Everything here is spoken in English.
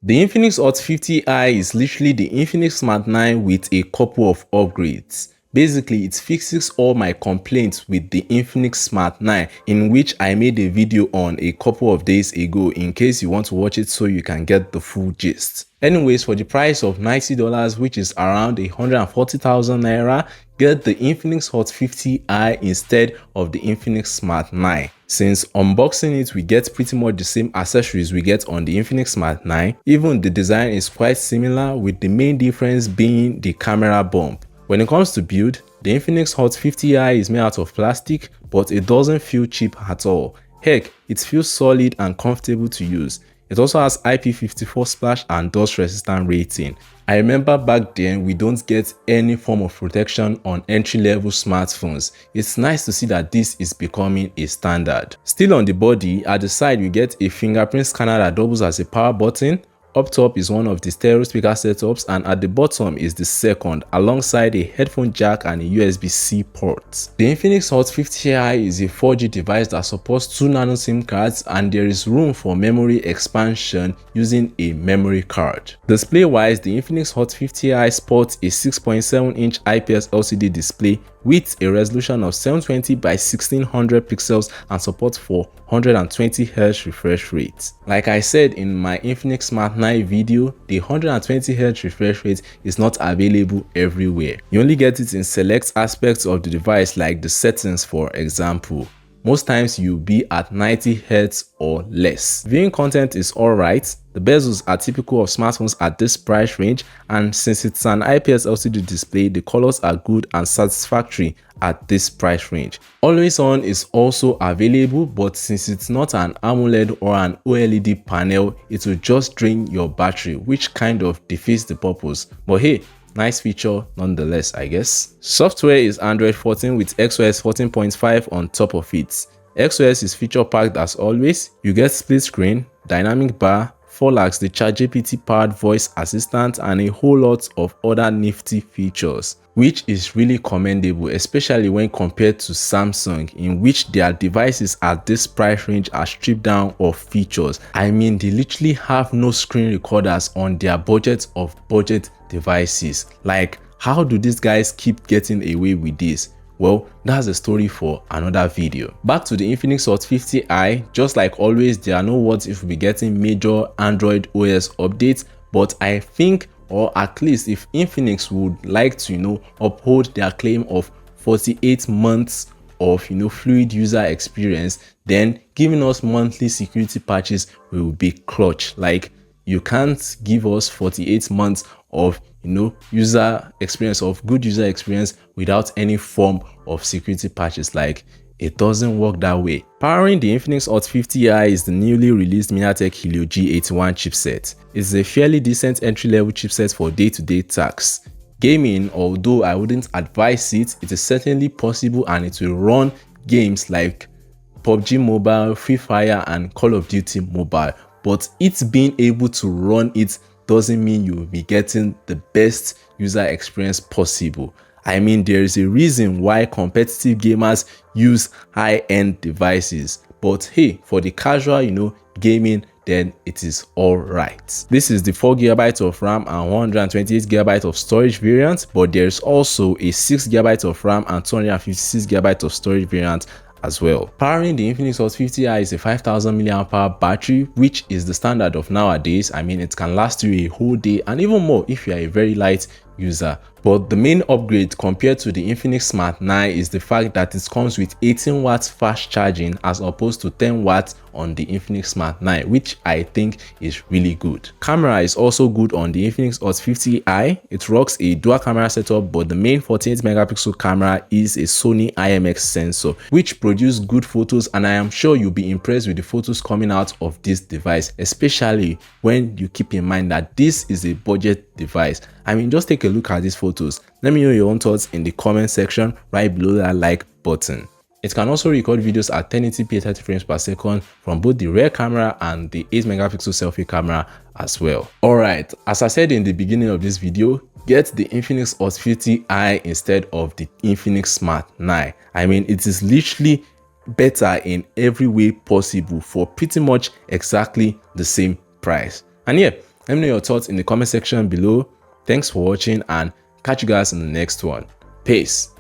The Infinix Hot 50i is literally the Infinix Smart 9 with a couple of upgrades. Basically, it fixes all my complaints with the Infinix Smart 9, in which I made a video on a couple of days ago in case you want to watch it so you can get the full gist. Anyways, for the price of $90, which is around 140,000 naira, get the Infinix Hot 50i instead of the Infinix Smart 9. Since unboxing it, we get pretty much the same accessories we get on the Infinix Smart 9. Even the design is quite similar, with the main difference being the camera bump. When it comes to build, the Infinix Hot 50i is made out of plastic, but it doesn't feel cheap at all. Heck, it feels solid and comfortable to use. It also has IP54 splash and dust resistant rating. I remember back then we don't get any form of protection on entry-level smartphones. It's nice to see that this is becoming a standard. Still on the body, at the side we get a fingerprint scanner that doubles as a power button. Up top is one of the stereo speaker setups, and at the bottom is the second, alongside a headphone jack and a USB-C port. The Infinix Hot 50i is a 4G device that supports 2 nano SIM cards, and there is room for memory expansion using a memory card. Display-wise, the Infinix Hot 50i sports a 6.7-inch IPS LCD display with a resolution of 720 by 1600 pixels and support for 120Hz refresh rate. Like I said in my Infinix Smart 9 video, the 120Hz refresh rate is not available everywhere. You only get it in select aspects of the device, like the settings for example. Most times you'll be at 90Hz or less. Viewing content is alright. The bezels are typical of smartphones at this price range, and since it's an IPS LCD display, the colors are good and satisfactory at this price range. Always on is also available, but since it's not an AMOLED or an OLED panel, it will just drain your battery, which kind of defeats the purpose. But hey, nice feature nonetheless, I guess. Software is Android 14 with XOS 14.5 on top of it. XOS is feature packed as always. You get split screen, dynamic bar, Folax, the ChatGPT powered voice assistant, and a whole lot of other nifty features, which is really commendable, especially when compared to Samsung, in which their devices at this price range are stripped down of features. I mean, they literally have no screen recorders on their budget of budget devices. Like, how do these guys keep getting away with this? Well, that's a story for another video. Back to the Infinix Hot 50i, just like always, there are no words if we'll be getting major Android OS updates, but I think, or at least if Infinix would like to, uphold their claim of 48 months of, fluid user experience, then giving us monthly security patches will be clutch. Like, you can't give us 48 months of user experience, of good user experience, without any form of security patches. Like, it doesn't work that way. Powering the Infinix Hot 50i is the newly released MediaTek Helio G81 chipset. It's a fairly decent entry-level chipset for day-to-day tasks. Gaming, although I wouldn't advise it, it is certainly possible, and it will run games like PUBG Mobile, Free Fire, and Call of Duty Mobile. But it's being able to run it doesn't mean you will be getting the best user experience possible. I mean, there is a reason why competitive gamers use high-end devices. But hey, for the casual, gaming, then it is alright. This is the 4GB of RAM and 128GB of storage variant, but there's also a 6GB of RAM and 256GB of storage variant as well. Powering the Infinix Hot 50i is a 5000 mAh battery, which is the standard of nowadays. I mean, it can last you a whole day and even more if you are a very light user. But the main upgrade compared to the Infinix Smart 9 is the fact that it comes with 18 watts fast charging as opposed to 10 watts on the Infinix Smart 9, which I think is really good. Camera is also good on the Infinix Hot 50i. It rocks a dual camera setup, but the main 48 megapixel camera is a Sony IMX sensor, which produces good photos, and I am sure you'll be impressed with the photos coming out of this device, especially when you keep in mind that this is a budget device. I mean, just take a look at these photos. Let me know your own thoughts in the comment section right below that like button. It can also record videos at 1080p 30 frames per second from both the rear camera and the 8 megapixel selfie camera as well. Alright, as I said in the beginning of this video, get the Infinix Hot 50i instead of the Infinix Smart 9. I mean, it is literally better in every way possible for pretty much exactly the same price. And yeah, Let me know your thoughts in the comment section below. Thanks for watching and catch you guys in the next one. Peace.